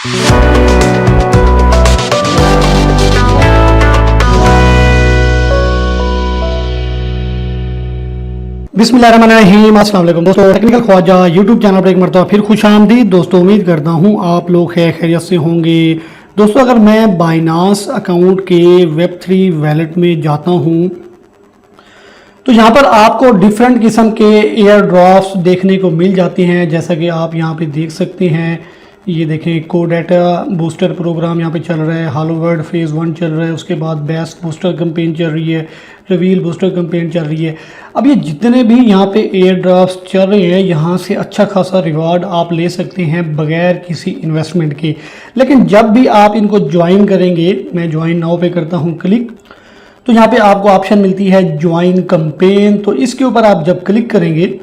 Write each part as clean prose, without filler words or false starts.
बिस्मिल्लाहिर्रहमानिर्रहीम, अस्सलाम वालेकुम दोस्तों। टेक्निकल ख्वाजा यूट्यूब चैनल पर एक मरतबा फिर खुश आमदीद दोस्तों। उम्मीद करता हूँ आप लोग खैरियत से होंगे। दोस्तों, अगर मैं बाइनांस अकाउंट के वेब3 वैलेट में जाता हूँ तो यहाँ पर आपको डिफरेंट किस्म के एयर ड्रॉप्स देखने को मिल जाते हैं। जैसा कि आप यहाँ पे देख सकते हैं, ये देखें, कोडाटा बूस्टर प्रोग्राम यहाँ पे चल रहा है, हालो वर्ल्ड फेज़ 1 चल रहा है, उसके बाद बेस्ट बूस्टर कैंपेन चल रही है, रिवील बूस्टर कैंपेन चल रही है। अब ये जितने भी यहाँ पे एयर ड्रॉप्स चल रहे हैं, यहाँ से अच्छा खासा रिवार्ड आप ले सकते हैं बगैर किसी इन्वेस्टमेंट के। लेकिन जब भी आप इनको ज्वाइन करेंगे, मैं ज्वाइन नाउ पे करता हूँ क्लिक, तो यहाँ पे आपको ऑप्शन मिलती है ज्वाइन कैंपेन। तो इसके ऊपर आप जब क्लिक करेंगे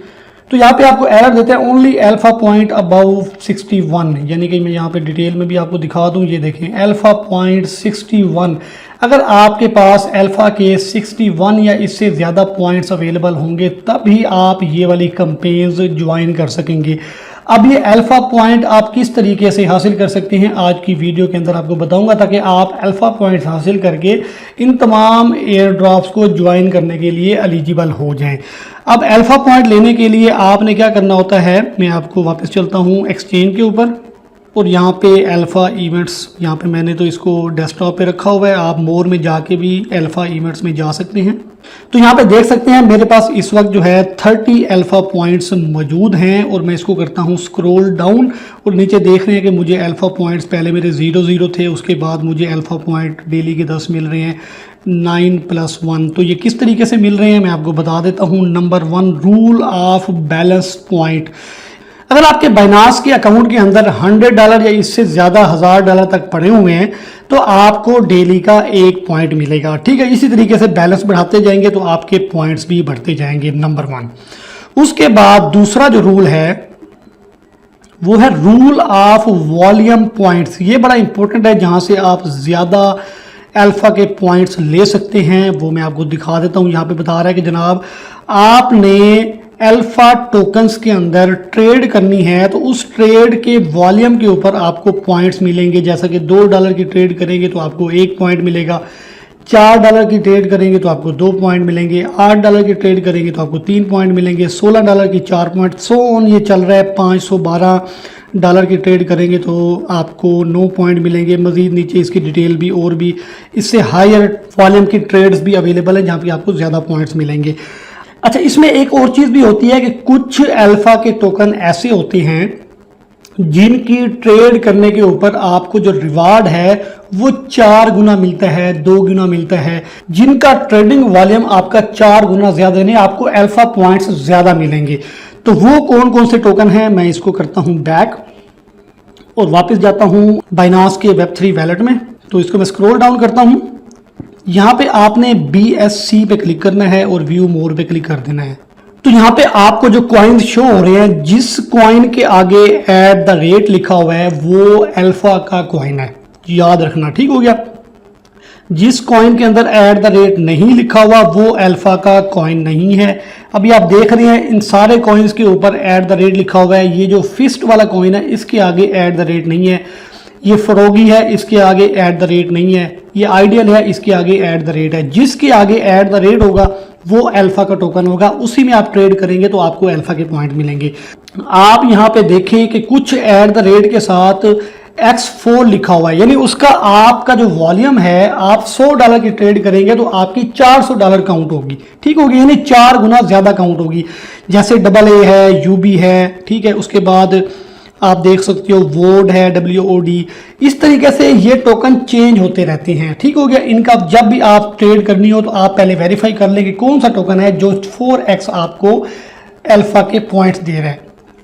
तो यहाँ पे आपको एरर देता है ओनली अल्फा पॉइंट अबव 61, यानी कि मैं यहाँ पे डिटेल में भी आपको दिखा दूँ। ये देखें, अल्फा पॉइंट 61। अगर आपके पास अल्फा के 61 या इससे ज़्यादा पॉइंट्स अवेलेबल होंगे तभी आप ये वाली कैंपेन्स ज्वाइन कर सकेंगे। अब ये अल्फा पॉइंट आप किस तरीके से हासिल कर सकते हैं आज की वीडियो के अंदर आपको बताऊंगा, ताकि आप अल्फा पॉइंट्स हासिल करके इन तमाम एयर ड्रॉप्स को ज्वाइन करने के लिए एलिजिबल हो जाएं। अब अल्फा पॉइंट लेने के लिए आपने क्या करना होता है, मैं आपको वापस चलता हूं एक्सचेंज के ऊपर, और यहाँ पे अल्फा इवेंट्स, यहाँ पे मैंने तो इसको डेस्कटॉप पे रखा हुआ है, आप मोर में जाके भी अल्फा इवेंट्स में जा सकते हैं। तो यहाँ पे देख सकते हैं मेरे पास इस वक्त जो है 30 अल्फा पॉइंट्स मौजूद हैं, और मैं इसको करता हूँ स्क्रॉल डाउन, और नीचे देख रहे हैं कि मुझे अल्फा पॉइंट्स पहले मेरे 0 थे, उसके बाद मुझे अल्फा पॉइंट डेली के 10 मिल रहे हैं, 9+1। तो ये किस तरीके से मिल रहे हैं मैं आपको बता देता हूँ। Number 1, rule of balance point. अगर आपके बाइनांस के अकाउंट के अंदर $100 या इससे ज़्यादा $1000 तक पड़े हुए हैं तो आपको डेली का 1 पॉइंट मिलेगा। ठीक है, इसी तरीके से बैलेंस बढ़ाते जाएंगे तो आपके पॉइंट्स भी बढ़ते जाएंगे। नंबर 1। उसके बाद दूसरा जो रूल है वो है रूल ऑफ वॉल्यूम पॉइंट्स। ये बड़ा इंपॉर्टेंट है, जहाँ से आप ज़्यादा अल्फा के पॉइंट्स ले सकते हैं वो मैं आपको दिखा देता हूँ। यहाँ पे बता रहा है कि जनाब आपने अल्फा टोकन्स के अंदर ट्रेड करनी है तो उस ट्रेड के वॉल्यूम के ऊपर आपको पॉइंट्स मिलेंगे। जैसा कि $2 की ट्रेड करेंगे तो आपको 1 पॉइंट मिलेगा, $4 की ट्रेड करेंगे तो आपको 2 पॉइंट मिलेंगे, $8 की ट्रेड करेंगे तो आपको 3 पॉइंट मिलेंगे, $16 की 4 पॉइंट, सो ऑन ये चल रहा है। $512 की ट्रेड करेंगे तो आपको 9 पॉइंट मिलेंगे। मजीद नीचे इसकी डिटेल भी और भी इससे हायर वॉल्यूम की ट्रेड्स भी अवेलेबल है जहाँ पे आपको ज़्यादा पॉइंट्स मिलेंगे। अच्छा, इसमें एक और चीज़ भी होती है कि कुछ अल्फा के टोकन ऐसे होते हैं जिनकी ट्रेड करने के ऊपर आपको जो रिवार्ड है वो 4 गुना मिलता है, 2 गुना मिलता है। जिनका ट्रेडिंग वॉल्यूम आपका 4 गुना ज़्यादा, यानी आपको अल्फा पॉइंट्स ज़्यादा मिलेंगे। तो वो कौन कौन से टोकन हैं, मैं इसको करता हूँ बैक और वापस जाता हूँ बाइनांस के वेब3 वैलेट में। तो इसको मैं स्क्रॉल डाउन करता हूँ। यहाँ पे आपने BSC पे क्लिक करना है और व्यू मोर पे क्लिक कर देना है। तो यहाँ पे आपको जो कॉइन शो हो रहे हैं, जिस कॉइन के आगे @ लिखा हुआ है वो अल्फा का कॉइन है, याद रखना। ठीक हो गया। जिस कॉइन के अंदर @ नहीं लिखा हुआ वो अल्फा का कॉइन नहीं है। अभी आप देख रहे हैं इन सारे कॉइन्स के ऊपर @ लिखा हुआ है। ये जो फिस्ट वाला कॉइन है इसके आगे @ नहीं है, ये फरोगी है इसके आगे @ नहीं है, ये आइडियल है इसके आगे @ है। जिसके आगे @ होगा वो अल्फा का टोकन होगा, उसी में आप ट्रेड करेंगे तो आपको अल्फा के पॉइंट मिलेंगे। आप यहाँ पे देखें कि कुछ @ के साथ X4 लिखा हुआ है, यानी उसका आपका जो वॉल्यूम है, आप $100 की ट्रेड करेंगे तो आपकी $400 काउंट होगी। ठीक होगी, यानी 4 गुना ज़्यादा काउंट होगी। जैसे AA है, UB है, ठीक है, उसके बाद आप देख सकते हो वोड है, WOD। इस तरीके से ये टोकन चेंज होते रहते हैं। ठीक हो गया। इनका जब भी आप ट्रेड करनी हो तो आप पहले वेरीफाई कर लें कि कौन सा टोकन है जो 4x आपको अल्फा के पॉइंट्स दे रहा है।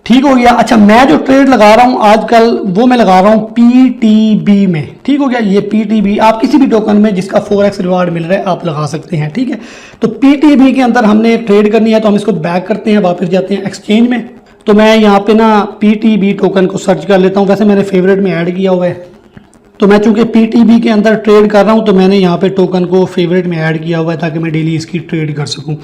ठीक हो गया। अच्छा, मैं जो ट्रेड लगा रहा हूं आजकल वो मैं लगा रहा हूं PTB में। ठीक हो गया। ये PTB आप किसी भी टोकन में जिसका 4x रिवार्ड मिल रहा है आप लगा सकते हैं। ठीक है, तो PTB के अंदर हमने ट्रेड करनी है तो हम इसको बैक करते हैं, वापस जाते हैं एक्सचेंज में। तो मैं यहाँ पे ना PTB टोकन को सर्च कर लेता हूँ। वैसे मैंने फेवरेट में ऐड किया हुआ है, तो मैं चूंकि पीटीबी के अंदर ट्रेड कर रहा हूं तो मैंने यहाँ पे टोकन को फेवरेट में ऐड किया हुआ है ताकि मैं डेली इसकी ट्रेड कर सकूं।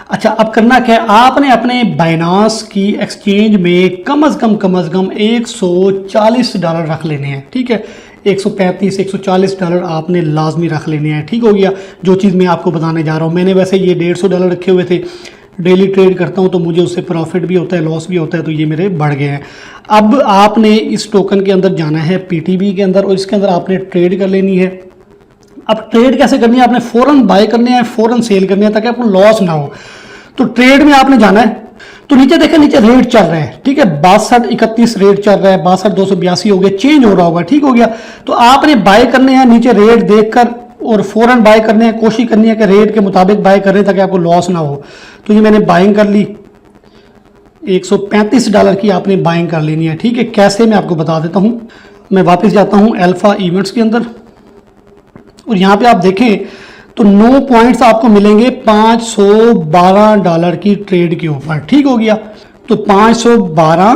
अच्छा, अब करना क्या है, आपने अपने बाइनांस की एक्सचेंज में कम अज कम $140 रख लेने हैं। ठीक है, 135 $140 आपने लाजमी रख लेने हैं। ठीक हो गया, जो चीज़ मैं आपको बताने जा रहा हूँ। मैंने वैसे ये $150 रखे हुए थे, डेली ट्रेड करता हूँ तो मुझे उससे प्रॉफिट भी होता है, लॉस भी होता है, तो ये मेरे बढ़ गए हैं। अब आपने इस टोकन के अंदर जाना है पीटीबी के अंदर और इसके अंदर आपने ट्रेड कर लेनी है। अब ट्रेड कैसे करनी है, आपने फ़ौरन बाय करने हैं, फ़ौरन सेल करने हैं ताकि आपको लॉस ना हो। तो ट्रेड में आपने जाना है, तो नीचे देखें, नीचे रेट चल रहे हैं। ठीक है, 62.31 रेट चल रहा है, 62,282 हो गया, चेंज हो रहा होगा। ठीक हो गया, तो आपने बाय करने हैं नीचे रेट देखकर और फौरन बाय करने हैं, कोशिश करनी है कि रेट के मुताबिक बाय करें ताकि आपको लॉस ना हो। तो ये मैंने बाइंग कर ली, $135 की आपने बाइंग कर लेनी है। ठीक है, कैसे मैं आपको बता देता हूं। मैं वापस जाता हूं अल्फा इवेंट्स के अंदर और यहां पे आप देखें तो 9 पॉइंट्स आपको मिलेंगे $512 की ट्रेड के ऊपर। ठीक हो गया, तो 512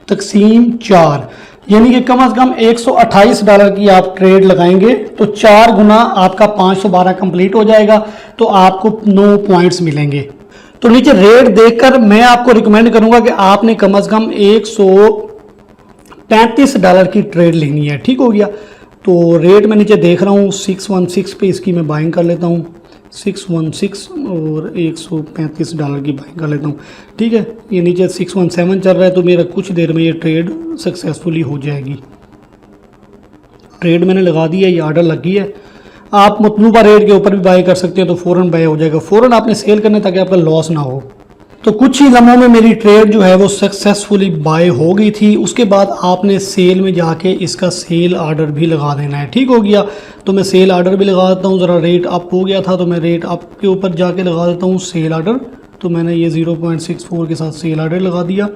तकसीम 4 यानी कि कम से कम $128 की आप ट्रेड लगाएंगे तो 4 गुना आपका 512 कंप्लीट हो जाएगा, तो आपको 9 पॉइंट्स मिलेंगे। तो नीचे रेट देखकर मैं आपको रिकमेंड करूंगा कि आपने कम से कम $135 की ट्रेड लेनी है। ठीक हो गया, तो रेट मैं नीचे देख रहा हूँ 616 पे इसकी मैं बाइंग कर लेता हूँ, 616 और $135 की बाइंग कर लेता हूँ। ठीक है, ये नीचे 617 चल रहा है, तो मेरा कुछ देर में ये ट्रेड सक्सेसफुली हो जाएगी। ट्रेड मैंने लगा दी है, ये ऑर्डर लगी है। आप मतलूबा रेट के ऊपर भी बाय कर सकते हैं, तो फ़ौरन बाय हो जाएगा। फ़ौरन आपने सेल करना ताकि आपका लॉस ना हो। तो कुछ ही लम्हों में मेरी ट्रेड जो है वो सक्सेसफुली बाय हो गई थी। उसके बाद आपने सेल में जाके इसका सेल ऑर्डर भी लगा देना है। ठीक हो गया, तो मैं सेल ऑर्डर भी लगा देता हूँ। ज़रा रेट अप हो गया था तो मैं रेट अप के ऊपर जाके लगा देता हूँ सेल ऑर्डर। तो मैंने ये 0.64 के साथ सेल ऑर्डर लगा दिया।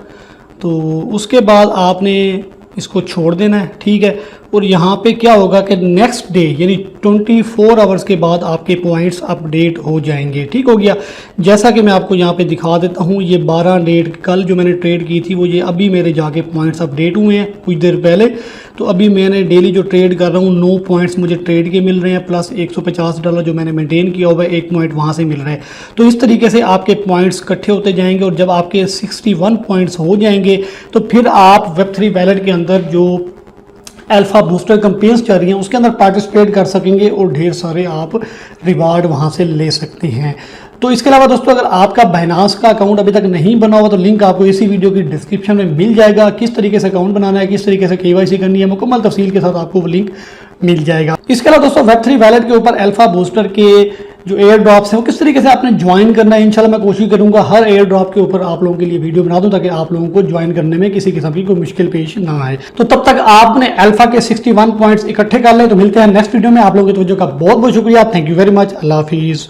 तो उसके बाद आपने इसको छोड़ देना है। ठीक है, और यहाँ पे क्या होगा कि नेक्स्ट डे यानी 24 आवर्स के बाद आपके पॉइंट्स अपडेट हो जाएंगे। ठीक हो गया, जैसा कि मैं आपको यहाँ पे दिखा देता हूँ। ये 12 डेट कल जो मैंने ट्रेड की थी वो ये अभी मेरे जाके पॉइंट्स अपडेट हुए हैं कुछ देर पहले। तो अभी मैंने डेली जो ट्रेड कर रहा हूँ 9 पॉइंट्स मुझे ट्रेड के मिल रहे हैं, प्लस $150 जो मैंने मेंटेन किया हुआ है 1 पॉइंट वहाँ से मिल रहा है। तो इस तरीके से आपके पॉइंट्स इकट्ठे होते जाएंगे और जब आपके 61 पॉइंट्स हो जाएंगे तो फिर आप Web3 वैलेट के अंदर जो अल्फा बूस्टर कैंपेन्स चल रही हैं उसके अंदर पार्टिसिपेट कर सकेंगे और ढेर सारे आप रिवार्ड वहां से ले सकते हैं। तो इसके अलावा दोस्तों, अगर आपका बाइनांस का अकाउंट अभी तक नहीं बना हुआ तो लिंक आपको इसी वीडियो की डिस्क्रिप्शन में मिल जाएगा। किस तरीके से अकाउंट बनाना है, किस तरीके से KYC करनी है, मुकम्मल तफसील के साथ आपको वो लिंक मिल जाएगा। इसके अलावा दोस्तों, Web3 वैलेट के ऊपर अल्फा बूस्टर के जो एयर ड्रॉप्स हैं वो किस तरीके से आपने ज्वाइन करना है, इंशाल्लाह मैं कोशिश करूंगा हर एयर ड्रॉप के ऊपर आप लोगों के लिए वीडियो बना दूं ताकि आप लोगों को ज्वाइन करने में किसी किस्म की कोई मुश्किल पेश ना आए। तो तब तक आपने अल्फा के 61 पॉइंट्स इकट्ठे कर ले। तो मिलते हैं नेक्स्ट वीडियो में। आप लोगों की तवज्जो का बहुत बहुत शुक्रिया। Thank you very much. अल्लाह हाफिज़।